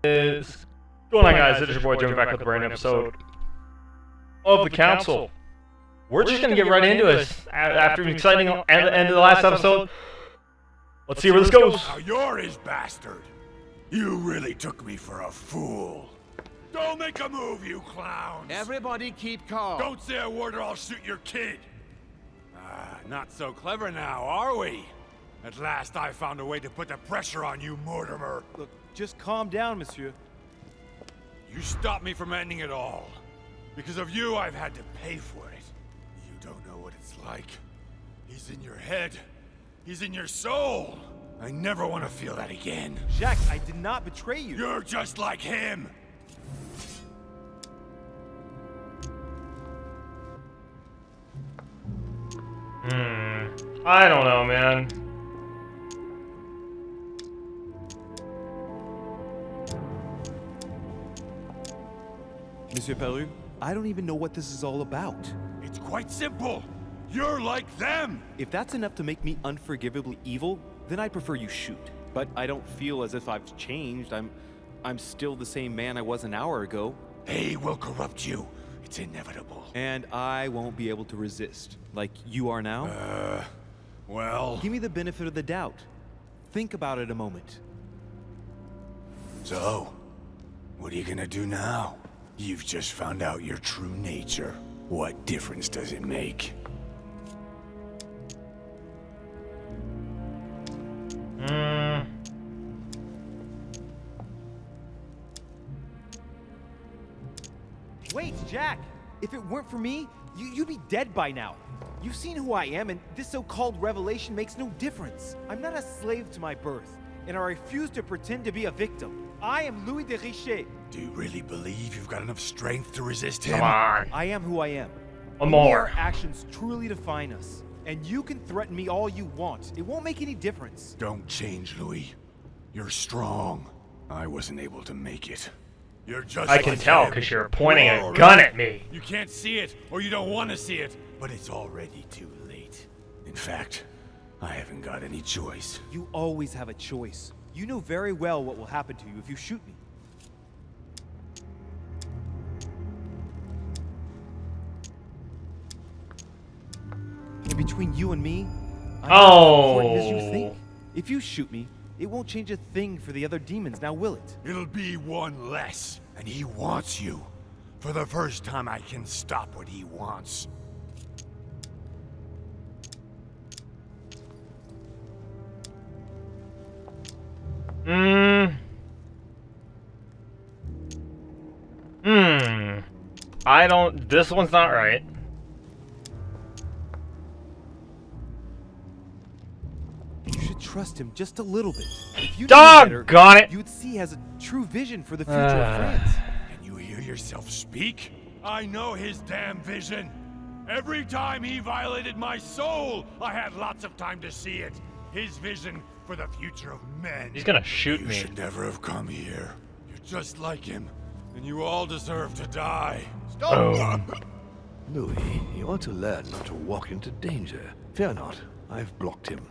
What's going on, guys? It is your boy Jimmy back with a brand new episode of the Council. We're just gonna get right into it after an exciting end of the last episode. Let's see where this goes. Now you're his bastard. You really took me for a fool. Don't make a move, you clowns. Everybody keep calm. Don't say a word or I'll shoot your kid. Not so clever now, are we? At last I found a way to put the pressure on you, Mortimer. Look, just calm down, monsieur. You stopped me from ending it all. Because of you, I've had to pay for it. You don't know what it's like. He's in your head. He's in your soul. I never want to feel that again. Jack, I did not betray you. You're just like him. I don't know, man. Monsieur Peru, I don't even know what this is all about. It's quite simple. You're like them. If that's enough to make me unforgivably evil, then I prefer you shoot. But I don't feel as if I've changed. I'm still the same man I was an hour ago. They will corrupt you. It's inevitable. And I won't be able to resist, like you are now. Well... Give me the benefit of the doubt. Think about it a moment. So, what are you gonna do now? You've just found out your true nature. What difference does it make? Wait, Jack! If it weren't for me, you'd be dead by now. You've seen who I am, and this so-called revelation makes no difference. I'm not a slave to my birth, and I refuse to pretend to be a victim. I am Louis de Richet. Do you really believe you've got enough strength to resist him? Come on. I am who I am. More. Our actions truly define us, and you can threaten me all you want. It won't make any difference. Don't change, Louis. You're strong. I wasn't able to make it. You're just I can like tell him. because you're pointing You're a gun already- at me. You can't see it, or you don't want to see it, but it's already too late. In fact, I haven't got any choice. You always have a choice. You know very well what will happen to you if you shoot me. And between you and me, I'm not as important as you think. If you shoot me, it won't change a thing for the other demons, now will it? It'll be one less, and he wants you. For the first time, I can stop what he wants. I don't... This one's not right. You should trust him just a little bit. If you knew better, Doggone it! you'd see he has a true vision for the future of France. Can you hear yourself speak? I know his damn vision. Every time he violated my soul, I had lots of time to see it. His vision for the future of men. He's gonna shoot You me. should never have come here. You're just like him, and you all deserve to die. Louis, you ought to learn not to walk into danger. Fear not, I've blocked him.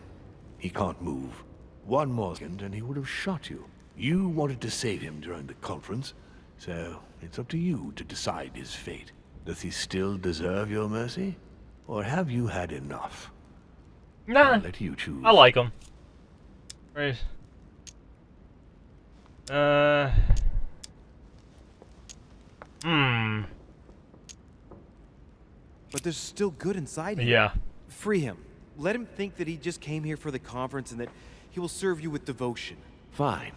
He can't move. One more second and he would have shot you. You wanted to save him during the conference, so it's up to you to decide his fate. Does he still deserve your mercy? Or have you had enough? Nah, I'll let you choose. I like him. Right. But there's still good inside him. Yeah. Free him. Let him think that he just came here for the conference and that he will serve you with devotion. Fine.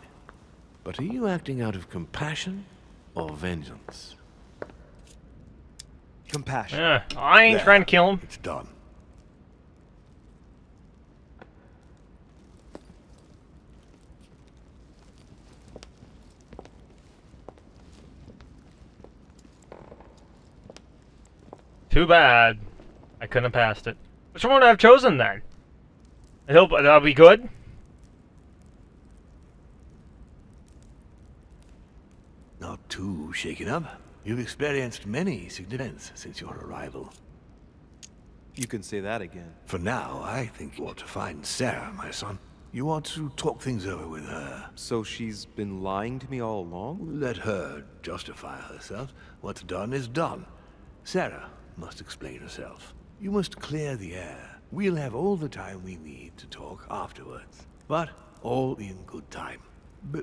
But are you acting out of compassion or vengeance? Compassion. Yeah. I ain't There. trying to kill him. It's done. Too bad. I couldn't have passed it. Which one would I have chosen then? I hope that'll be good. Not too shaken up. You've experienced many significant events since your arrival. You can say that again. For now, I think you ought to find Sarah, my son. You want to talk things over with her. So she's been lying to me all along? Let her justify herself. What's done is done. Sarah must explain herself. You must clear the air. We'll have all the time we need to talk afterwards. But all in good time.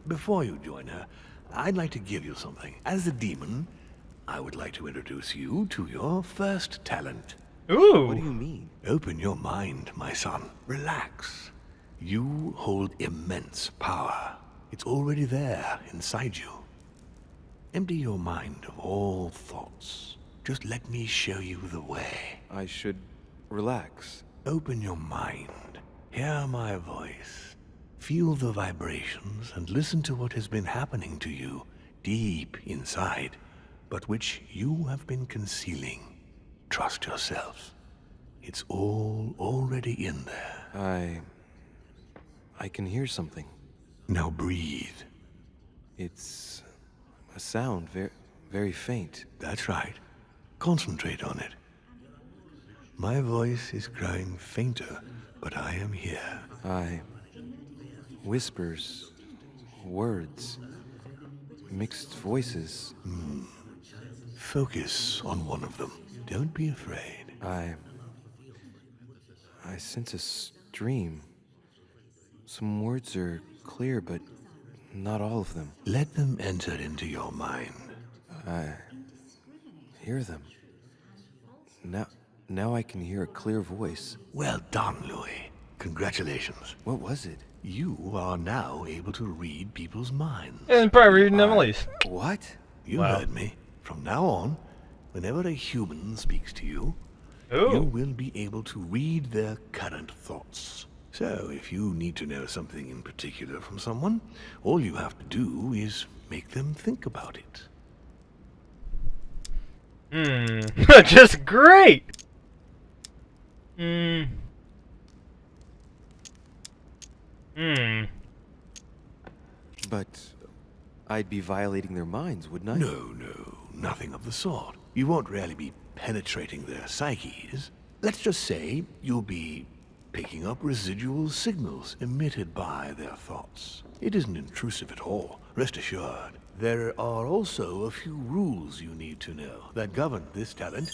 Before you join her, I'd like to give you something. As a demon, I would like to introduce you to your first talent. Ooh. What do you mean? Open your mind, my son. Relax. You hold immense power. It's already there inside you. Empty your mind of all thoughts. Just let me show you the way. I should relax. Open your mind. Hear my voice. Feel the vibrations and listen to what has been happening to you deep inside, but which you have been concealing. Trust yourself. It's all already in there. I can hear something. Now breathe. It's a sound, very faint. That's right. Concentrate on it. My voice is growing fainter, but I am here. Whispers, words, mixed voices. Focus on one of them. Don't be afraid. I sense a stream. Some words are clear, but not all of them. Let them enter into your mind. I hear them. Now I can hear a clear voice. Well done, Louis. Congratulations. What was it? You are now able to read people's minds. And probably reading Emily's. What? You Wow. heard me. From now on, whenever a human speaks to you, Ooh. you will be able to read their current thoughts. So, if you need to know something in particular from someone, all you have to do is make them think about it. Just great! Hmm. But I'd be violating their minds, wouldn't I? No, nothing of the sort. You won't really be penetrating their psyches. Let's just say you'll be picking up residual signals emitted by their thoughts. It isn't intrusive at all, rest assured. There are also a few rules you need to know that govern this talent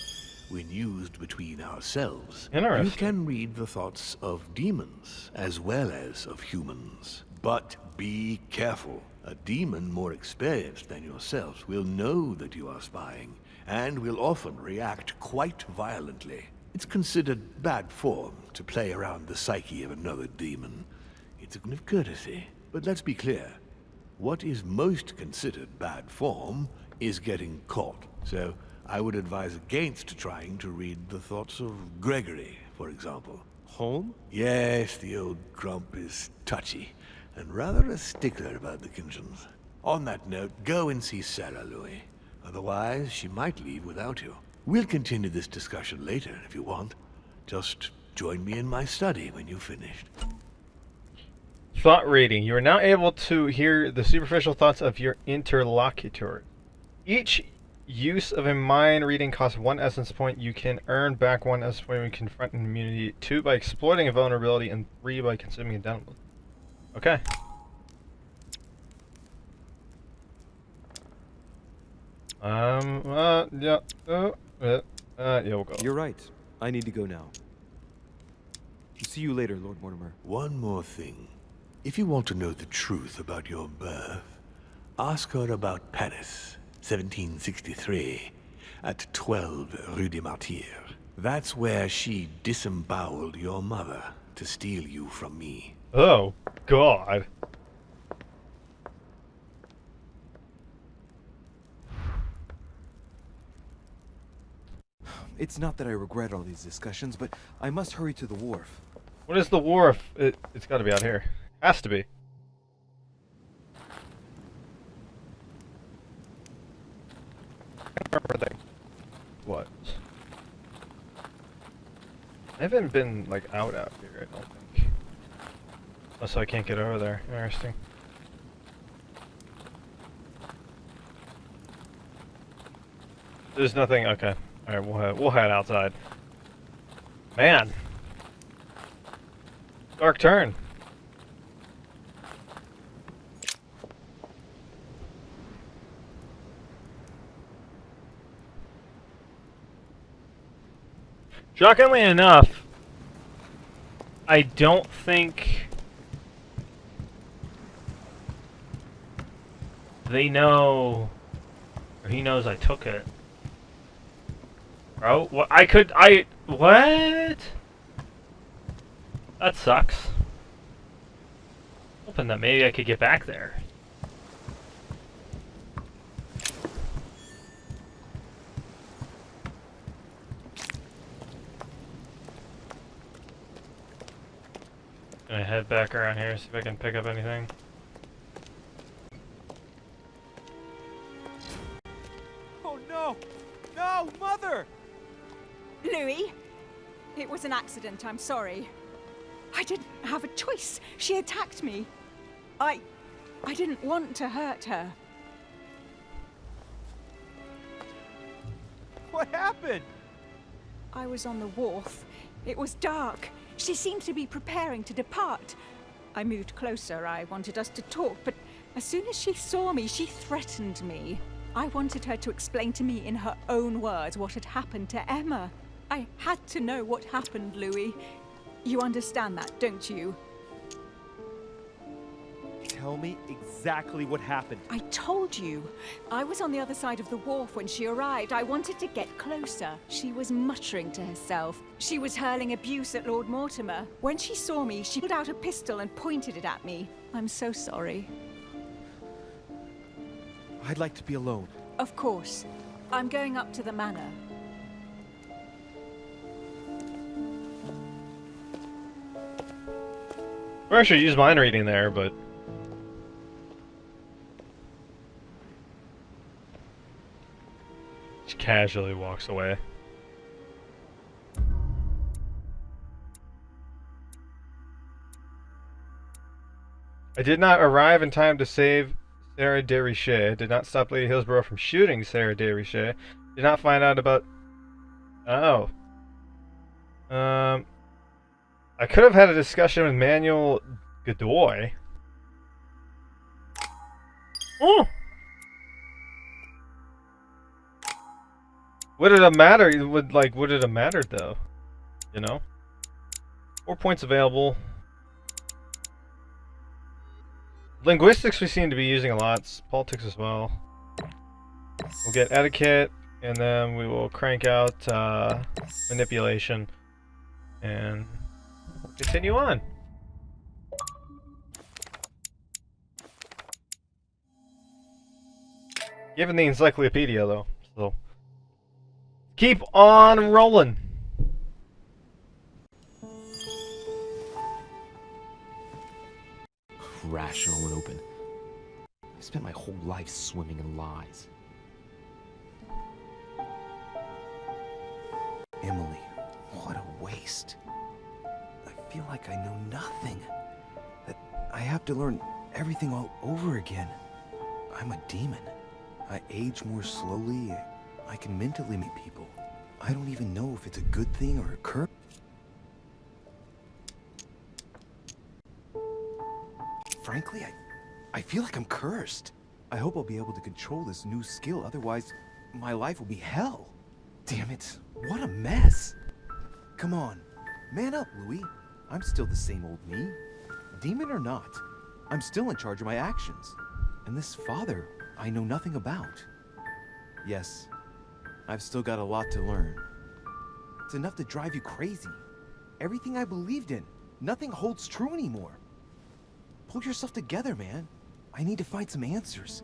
when used between ourselves. Interesting. You can read the thoughts of demons as well as of humans. But be careful. A demon more experienced than yourselves will know that you are spying, and will often react quite violently. It's considered bad form to play around the psyche of another demon. It's a kind of courtesy. But let's be clear. What is most considered bad form is getting caught. So I would advise against trying to read the thoughts of Gregory, for example. Home? Yes, the old grump is touchy, and rather a stickler about the Kinshins. On that note, go and see Sarah, Louis. Otherwise, she might leave without you. We'll continue this discussion later if you want. Just join me in my study when you've finished. Thought reading. You are now able to hear the superficial thoughts of your interlocutor. Each use of a mind reading costs 1 essence point. You can earn back 1 essence point when you confront an immunity, 2 by exploiting a vulnerability, and 3 by consuming a download. Okay. Yeah. Yeah, we'll go. You're right. I need to go now. See you later, Lord Mortimer. One more thing. If you want to know the truth about your birth, ask her about Paris, 1763, at 12 Rue des Martyrs. That's where she disemboweled your mother to steal you from me. Oh, God. It's not that I regret all these discussions, but I must hurry to the wharf. What is the wharf? It's got to be out here. Has to be. What? I haven't been like out here, I don't think. Unless I can't get over there. Interesting. There's nothing. Okay. All right, we'll head outside. Man. Dark turn. Shockingly enough, I don't think they know, or he knows I took it. Bro, what? What? That sucks. Hoping that maybe I could get back there. Gonna head back around here, see if I can pick up anything. Oh no! No, Mother! Louis, it was an accident, I'm sorry. I didn't have a choice. She attacked me. I didn't want to hurt her. What happened? I was on the wharf. It was dark. She seemed to be preparing to depart. I moved closer. I wanted us to talk, but as soon as she saw me, she threatened me. I wanted her to explain to me in her own words what had happened to Emma. I had to know what happened, Louis. You understand that, don't you? Tell me exactly what happened. I told you. I was on the other side of the wharf when she arrived. I wanted to get closer. She was muttering to herself. She was hurling abuse at Lord Mortimer. When she saw me, she pulled out a pistol and pointed it at me. I'm so sorry. I'd like to be alone. Of course. I'm going up to the manor. I should use mind reading there, but she casually walks away. I did not arrive in time to save Sarah de Richet. Did not stop Lady Hillsborough from shooting Sarah de Richet. Did not find out about... Oh. I could have had a discussion with Manuel Godoy. Oh! Would it have mattered? Would it have mattered though? You know? 4 points available. Linguistics we seem to be using a lot. Politics as well. We'll get etiquette, and then we will crank out manipulation, and we'll continue on. Given the encyclopedia though, so keep on rolling. Rational and open. I've spent my whole life swimming in lies. Emily, what a waste. I feel like I know nothing. That I have to learn everything all over again. I'm a demon. I age more slowly. I can mentally meet people. I don't even know if it's a good thing or a curse. Frankly, I feel like I'm cursed. I hope I'll be able to control this new skill, otherwise my life will be hell. Damn it, what a mess. Come on, man up, Louis. I'm still the same old me. Demon or not, I'm still in charge of my actions. And this father, I know nothing about. Yes, I've still got a lot to learn. It's enough to drive you crazy. Everything I believed in, nothing holds true anymore. Pull yourself together, man. I need to find some answers.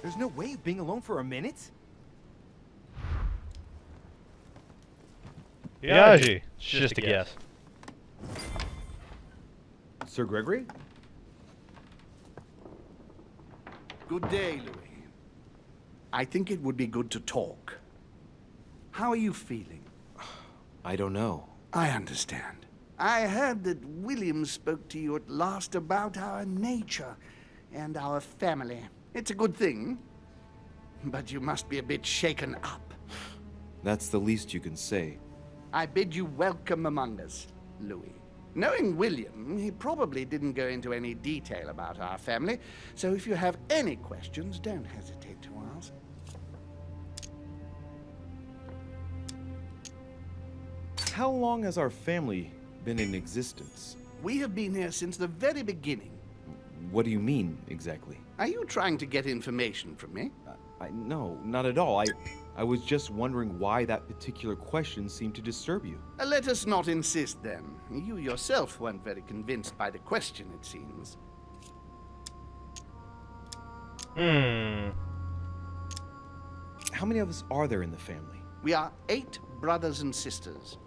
There's no way of being alone for a minute. Yaji, it's just a guess. Sir Gregory? Good day, Louis. I think it would be good to talk. How are you feeling? I don't know. I understand. I heard that William spoke to you at last about our nature and our family. It's a good thing, but you must be a bit shaken up. That's the least you can say. I bid you welcome among us, Louis. Knowing William, he probably didn't go into any detail about our family, so if you have any questions, don't hesitate to ask. how long has our family been in existence? We have been here since the very beginning. What do you mean, exactly? Are you trying to get information from me? No, not at all. I was just wondering why that particular question seemed to disturb you. Let us not insist, then. You yourself weren't very convinced by the question, it seems. How many of us are there in the family? We are 8 brothers and sisters.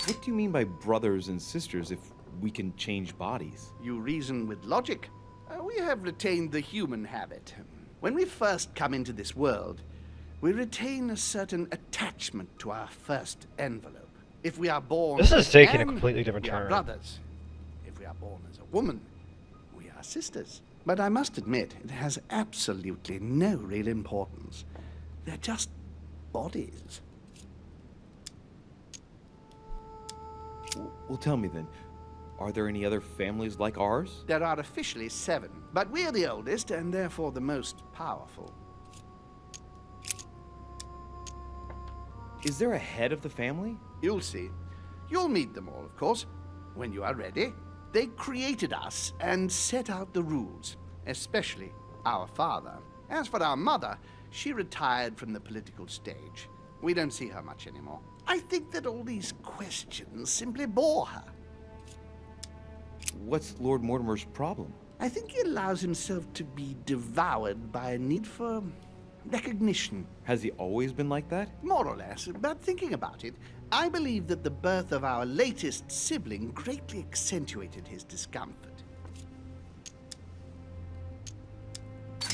What do you mean by brothers and sisters if we can change bodies? You reason with logic. We have retained the human habit. When we first come into this world, we retain a certain attachment to our first envelope. If we are born This is as taking a man, completely different we are turn. brothers. If we are born as a woman, we are sisters. But I must admit, it has absolutely no real importance. They're just bodies. Well, tell me then, are there any other families like ours? There are officially 7, but we're the oldest and therefore the most powerful. Is there a head of the family? You'll see. You'll meet them all, of course, when you are ready. They created us and set out the rules, especially our father. As for our mother, she retired from the political stage. We don't see her much anymore. I think that all these questions simply bore her. What's Lord Mortimer's problem? I think he allows himself to be devoured by a need for recognition. Has he always been like that? More or less, but thinking about it, I believe that the birth of our latest sibling greatly accentuated his discomfort.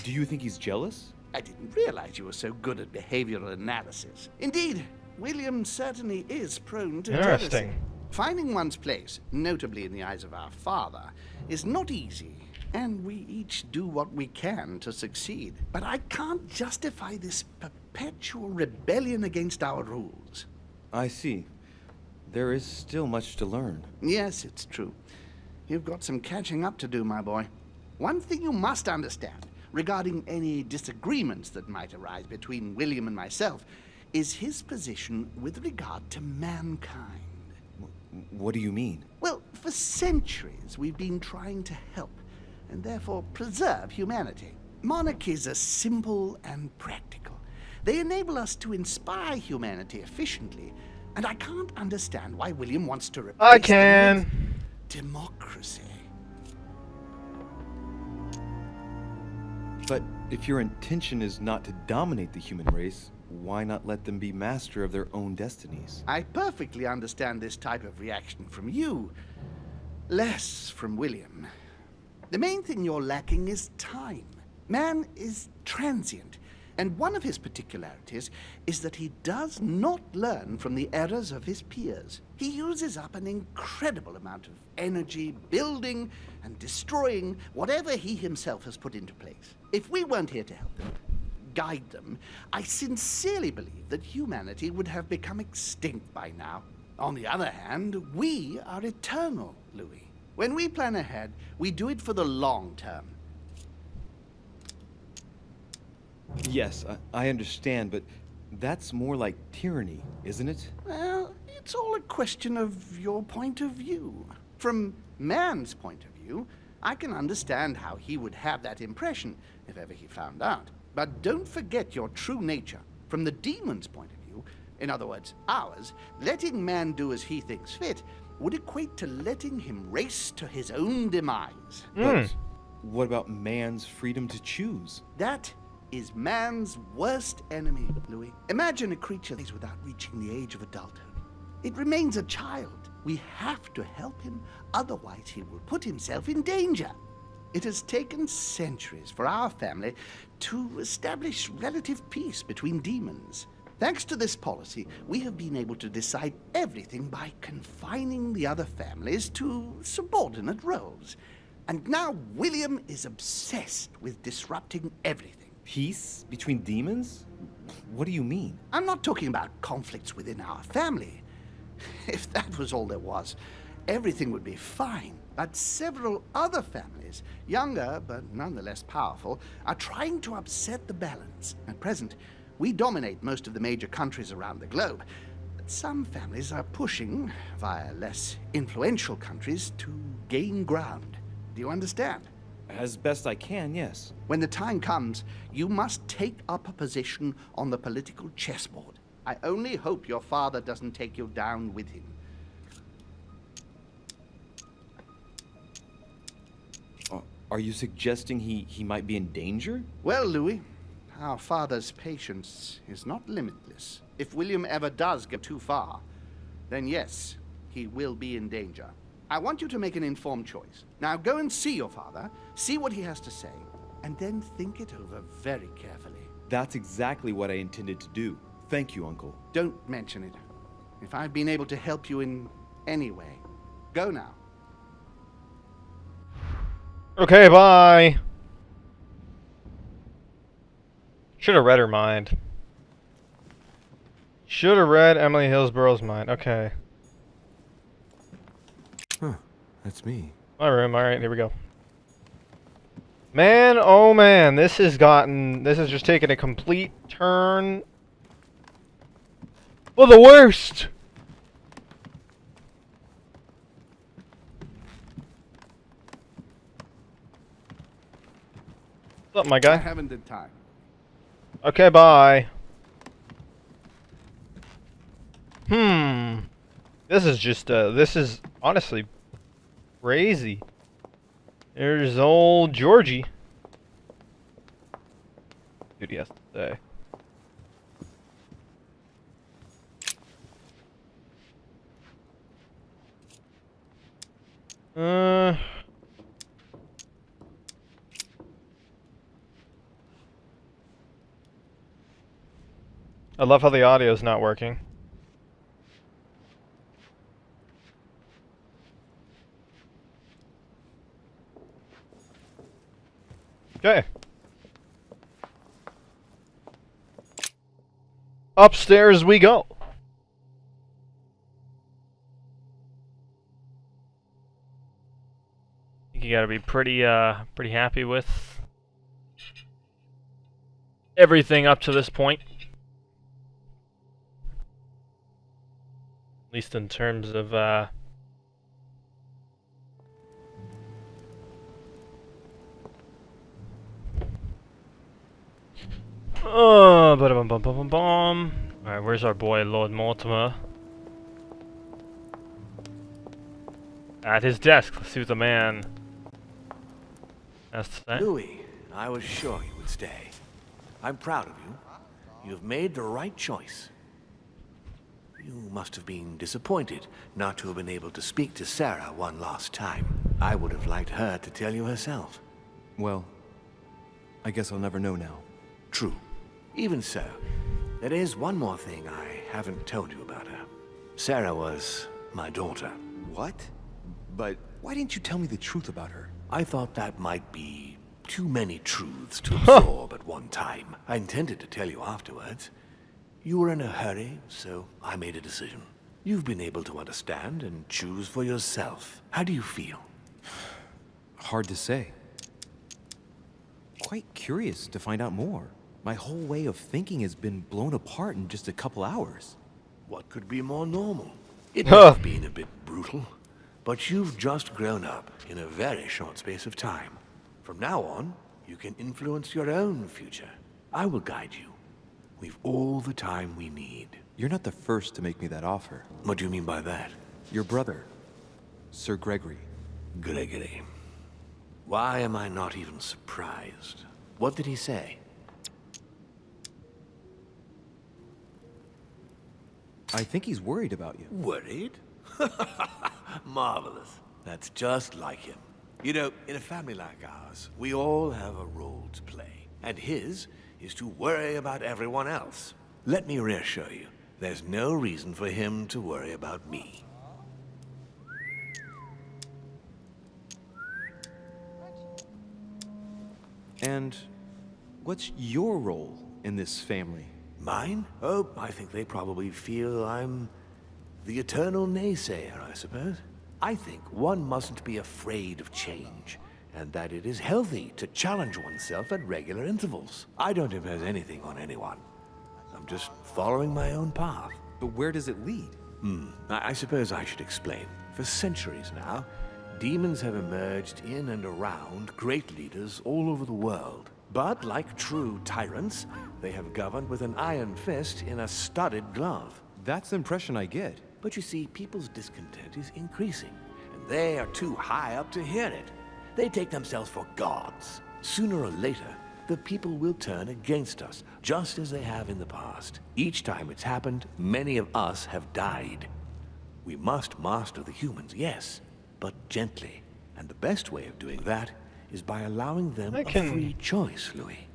Do you think he's jealous? I didn't realize you were so good at behavioral analysis. Indeed, William certainly is prone to jealousy. Interesting. Finding one's place, notably in the eyes of our father, is not easy, and we each do what we can to succeed. But I can't justify this perpetual rebellion against our rules. I see. There is still much to learn. Yes, it's true. You've got some catching up to do, my boy. One thing you must understand, regarding any disagreements that might arise between William and myself, is his position with regard to mankind. What do you mean? Well, for centuries we've been trying to help, and therefore preserve humanity. Monarchies are simple and practical. They enable us to inspire humanity efficiently, and I can't understand why William wants to replace I them can. with democracy. But if your intention is not to dominate the human race, why not let them be master of their own destinies? I perfectly understand this type of reaction from you, less from William. The main thing you're lacking is time. Man is transient, and one of his particularities is that he does not learn from the errors of his peers. He uses up an incredible amount of energy building and destroying whatever he himself has put into place. If we weren't here to help them, guide them, I sincerely believe that humanity would have become extinct by now. On the other hand, we are eternal, Louis. When we plan ahead, we do it for the long term. Yes, I understand, but that's more like tyranny, isn't it? Well, it's all a question of your point of view. From man's point of view, I can understand how he would have that impression if ever he found out. But don't forget your true nature. From the demon's point of view, in other words, ours, letting man do as he thinks fit would equate to letting him race to his own demise. But what about man's freedom to choose? That is man's worst enemy, Louis. Imagine a creature that is without reaching the age of adulthood. It remains a child. We have to help him, otherwise he will put himself in danger. It has taken centuries for our family to establish relative peace between demons. Thanks to this policy, we have been able to decide everything by confining the other families to subordinate roles. And now William is obsessed with disrupting everything. Peace between demons? What do you mean? I'm not talking about conflicts within our family. If that was all there was, everything would be fine. But several other families, younger but nonetheless powerful, are trying to upset the balance. At present, we dominate most of the major countries around the globe, But some families are pushing, via less influential countries, to gain ground. Do you understand? As best I can, yes. When the time comes, you must take up a position on the political chessboard. I only hope your father doesn't take you down with him. Are you suggesting he might be in danger? Well, Louis, our father's patience is not limitless. If William ever does go too far, then yes, he will be in danger. I want you to make an informed choice. Now go and see your father, see what he has to say, and then think it over very carefully. That's exactly what I intended to do. Thank you, Uncle. Don't mention it. If I've been able to help you in any way, go now. Okay, bye. Should have read her mind. Should have read Emily Hillsborough's mind. Okay. Huh. That's me. My room. All right, here we go. Man, oh man, this has just taken a complete turn for the worst. What's up, my I guy? haven't the time. Okay, bye. This is just, this is honestly crazy. There's old Georgie. Dude, he has to say. I love how the audio's not working. Okay. Upstairs we go. I think you gotta be pretty happy with everything up to this point. At least in terms of Alright, where's our boy Lord Mortimer? At his desk. Let's see what the man has to say. Louis, I was sure you would stay. I'm proud of you. You've made the right choice. You must have been disappointed not to have been able to speak to Sarah one last time. I would have liked her to tell you herself. Well, I guess I'll never know now. True. Even so, there is one more thing I haven't told you about her. Sarah was my daughter. What? But why didn't you tell me the truth about her? I thought that might be too many truths to absorb at one time. I intended to tell you afterwards. You were in a hurry, so I made a decision. You've been able to understand and choose for yourself. How do you feel? Hard to say. Quite curious to find out more. My whole way of thinking has been blown apart in just a couple hours. What could be more normal? It may have been a bit brutal, but you've just grown up in a very short space of time. From now on, you can influence your own future. I will guide you. We've all the time we need. You're not the first to make me that offer. What do you mean by that? Your brother, Sir Gregory. Gregory. Why am I not even surprised? What did he say? I think he's worried about you. Worried? Marvelous. That's just like him. You know, in a family like ours, we all have a role to play. And his is to worry about everyone else. Let me reassure you, there's no reason for him to worry about me. And what's your role in this family? Mine? Oh, I think they probably feel I'm the eternal naysayer, I suppose. I think one mustn't be afraid of change, and that it is healthy to challenge oneself at regular intervals. I don't impose anything on anyone. I'm just following my own path. but where does it lead? I suppose I should explain. For centuries now, demons have emerged in and around great leaders all over the world. But like true tyrants, they have governed with an iron fist in a studded glove. That's the impression I get. But you see, people's discontent is increasing, and they are too high up to hear it. They take themselves for gods. Sooner or later, the people will turn against us, just as they have in the past. Each time it's happened, many of us have died. We must master the humans, yes, but gently. And the best way of doing that is by allowing them a free choice, Louis.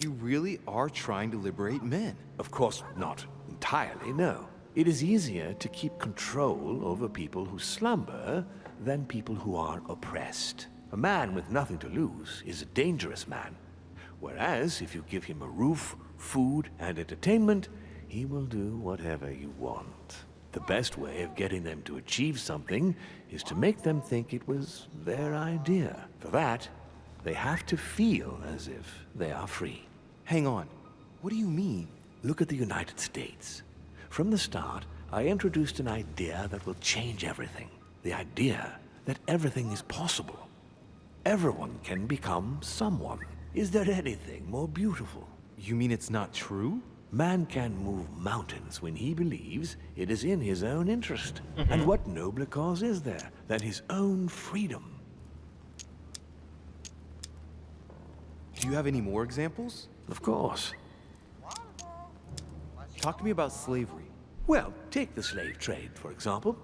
You really are trying to liberate men. Of course not entirely, no. It is easier to keep control over people who slumber than people who are oppressed. A man with nothing to lose is a dangerous man. Whereas if you give him a roof, food, and entertainment, he will do whatever you want. The best way of getting them to achieve something is to make them think it was their idea. For that, they have to feel as if they are free. Hang on. What do you mean? Look at the United States. From the start, I introduced an idea that will change everything. The idea that everything is possible. Everyone can become someone. Is there anything more beautiful? You mean it's not true? Man can move mountains when he believes it is in his own interest. And what nobler cause is there than his own freedom? Do you have any more examples? Of course. Talk to me about slavery. Well, take the slave trade, for example.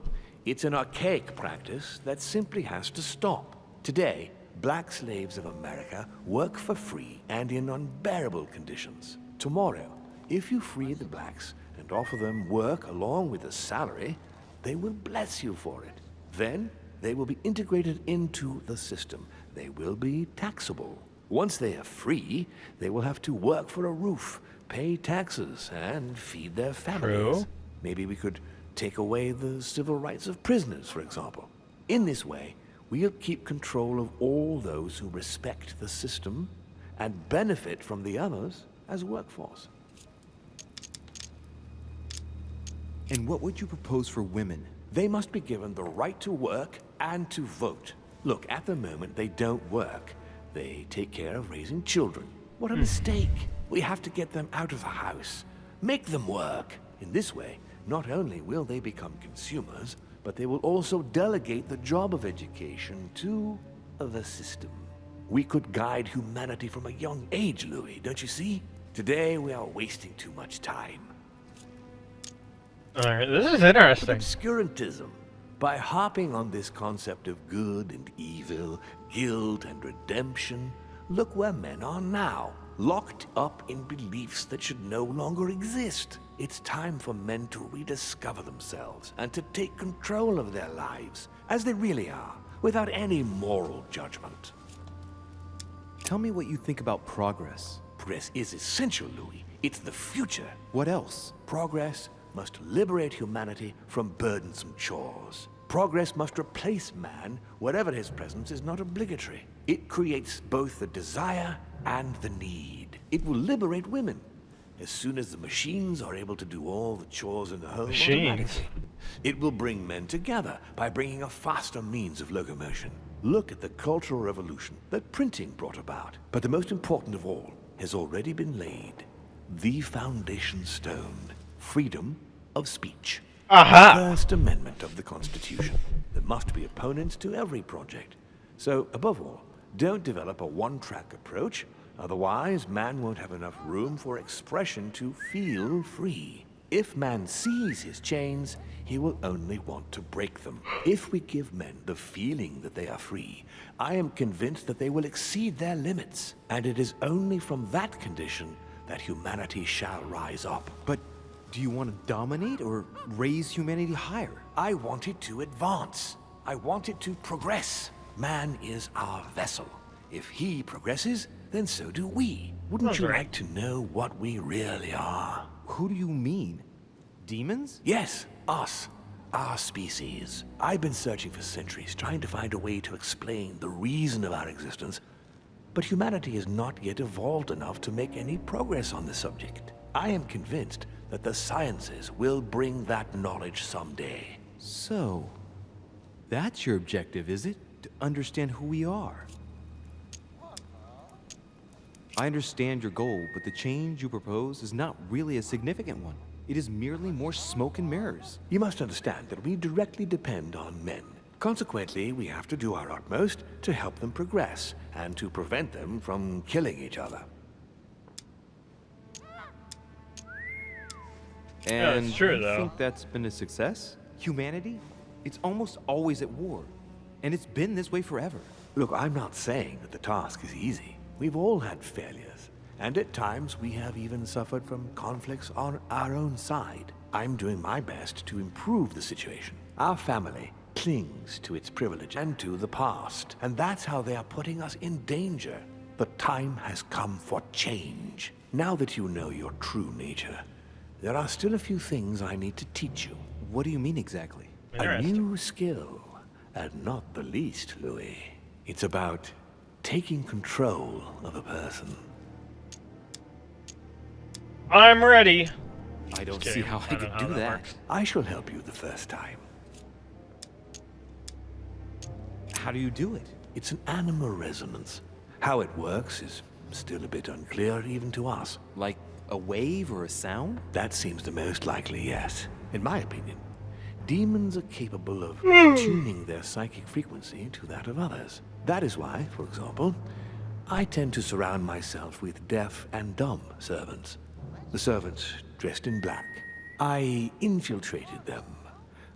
It's an archaic practice that simply has to stop. Today, black slaves of America work for free and in unbearable conditions. Tomorrow, if you free the blacks and offer them work along with a salary, they will bless you for it. Then, they will be integrated into the system. They will be taxable. Once they are free, they will have to work for a roof, pay taxes, and feed their families. True. Maybe we could take away the civil rights of prisoners, for example. In this way, we'll keep control of all those who respect the system and benefit from the others as a workforce. And what would you propose for women? They must be given the right to work and to vote. Look, at the moment, they don't work. They take care of raising children. What a mistake. We have to get them out of the house. Make them work. In this way, not only will they become consumers, but they will also delegate the job of education to the system. We could guide humanity from a young age, Louis, don't you see? Today, we are wasting too much time. Alright, this is interesting. Obscurantism. By harping on this concept of good and evil, guilt and redemption, look where men are now, locked up in beliefs that should no longer exist. It's time for men to rediscover themselves and to take control of their lives as they really are, without any moral judgment. Tell me what you think about progress. Progress is essential, Louis. It's the future. What else? Progress must liberate humanity from burdensome chores. Progress must replace man wherever his presence is not obligatory. It creates both the desire and the need. It will liberate women as soon as the machines are able to do all the chores in the home automatically. It will bring men together by bringing a faster means of locomotion. Look at the Cultural Revolution that printing brought about. But the most important of all has already been laid. The foundation stone. Freedom of speech. Aha! First Amendment of the Constitution. There must be opponents to every project. So, above all, don't develop a one-track approach. Otherwise, man won't have enough room for expression to feel free. If man sees his chains, he will only want to break them. If we give men the feeling that they are free, I am convinced that they will exceed their limits. And it is only from that condition that humanity shall rise up. But do you want to dominate or raise humanity higher? I want it to advance. I want it to progress. Man is our vessel. If he progresses, then so do we. Wouldn't you like to know what we really are? Who do you mean? Demons? Yes, us. Our species. I've been searching for centuries, trying to find a way to explain the reason of our existence. but humanity has not yet evolved enough to make any progress on the subject. I am convinced that the sciences will bring that knowledge someday. So, that's your objective, is it? To understand who we are? I understand your goal, but the change you propose is not really a significant one. It is merely more smoke and mirrors. You must understand that we directly depend on men. Consequently, we have to do our utmost to help them progress and to prevent them from killing each other. And it's true, you though. think that's been a success? Humanity? It's almost always at war. And it's been this way forever. Look, I'm not saying that the task is easy. We've all had failures, and at times we have even suffered from conflicts on our own side. I'm doing my best to improve the situation. Our family clings to its privilege and to the past, and that's how they are putting us in danger. The time has come for change. Now that you know your true nature, there are still a few things I need to teach you. What do you mean exactly? A Interesting. new skill, and not the least, Louis. It's about taking control of a person. I'm ready. I don't Just see kidding. how I don't could know do how that. works. I shall help you the first time. How do you do it? It's an animal resonance. How it works is still a bit unclear even to us. Like a wave or a sound? That seems the most likely, yes. In my opinion, demons are capable of tuning their psychic frequency to that of others. That is why, for example, I tend to surround myself with deaf and dumb servants. The servants dressed in black. I infiltrated them.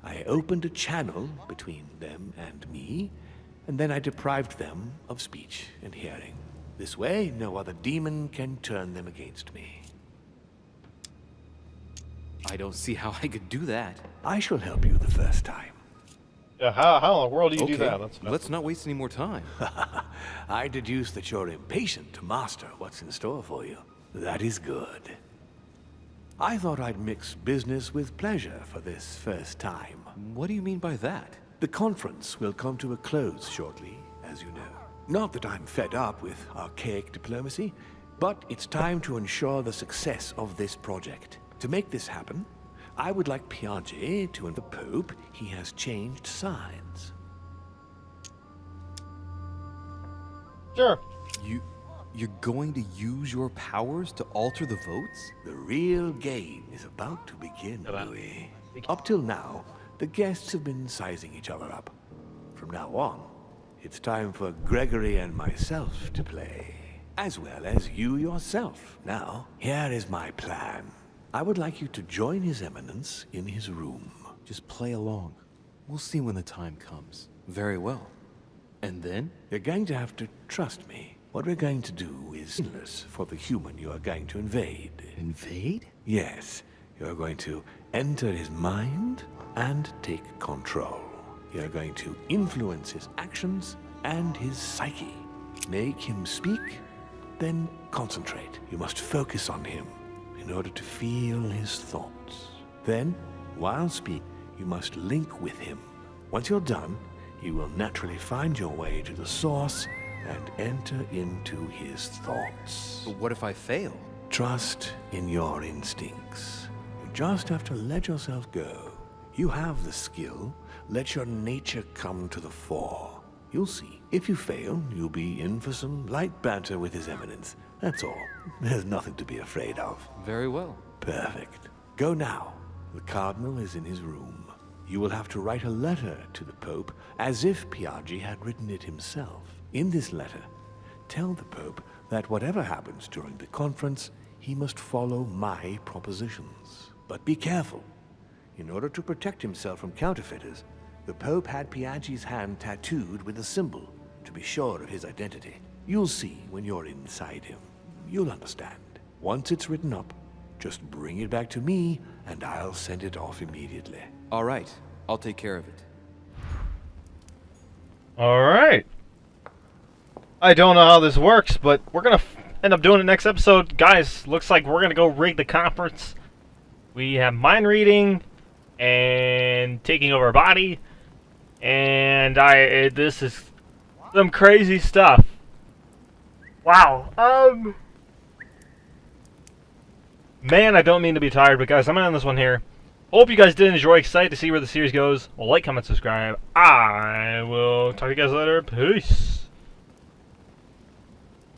I opened a channel between them and me, and then I deprived them of speech and hearing. This way, no other demon can turn them against me. I don't see how I could do that. I shall help you the first time. Yeah, how in the world do you Okay, do that? That's let's not waste any more time. I deduce that you're impatient to master what's in store for you. That is good. I thought I'd mix business with pleasure for this first time. What do you mean by that? The conference will come to a close shortly, as you know. Not that I'm fed up with archaic diplomacy, but it's time to ensure the success of this project. To make this happen, I would like Piaget to inform the Pope he has changed sides. sure. You're going to use your powers to alter the votes? The real game is about to begin, About- Louis. Up till now, the guests have been sizing each other up. From now on, it's time for Gregory and myself to play, as well as you yourself. Now, here is my plan. I would like you to join His Eminence in his room. Just play along. We'll see when the time comes. Very well. And then? You're going to have to trust me. What we're going to do is seamless for the human you are going to invade. Invade? Yes, you're going to enter his mind and take control. You're going to influence his actions and his psyche. Make him speak, then concentrate. You must focus on him in order to feel his thoughts. Then, while speaking, you must link with him. Once you're done, you will naturally find your way to the source and enter into his thoughts. But what if I fail? Trust in your instincts. You just have to let yourself go. You have the skill. Let your nature come to the fore. You'll see. If you fail, you'll be in for some light banter with His Eminence. That's all. There's nothing to be afraid of. Very well. Perfect. Go now. The Cardinal is in his room. You will have to write a letter to the Pope as if Piaggi had written it himself. In this letter, tell the Pope that whatever happens during the conference, he must follow my propositions. But be careful. In order to protect himself from counterfeiters, the Pope had Piaggi's hand tattooed with a symbol to be sure of his identity. You'll see when you're inside him. You'll understand. Once it's written up, just bring it back to me, and I'll send it off immediately. All right. I'll take care of it. All right. I don't know how this works, but we're gonna end up doing it next episode, guys. Looks like we're gonna go rig the conference. We have mind reading and taking over a body, and this is some crazy stuff. Wow. Man, I don't mean to be tired, but guys, I'm gonna end this one here. Hope you guys did enjoy. Excited to see where the series goes. Like, comment, subscribe. I will talk to you guys later. Peace.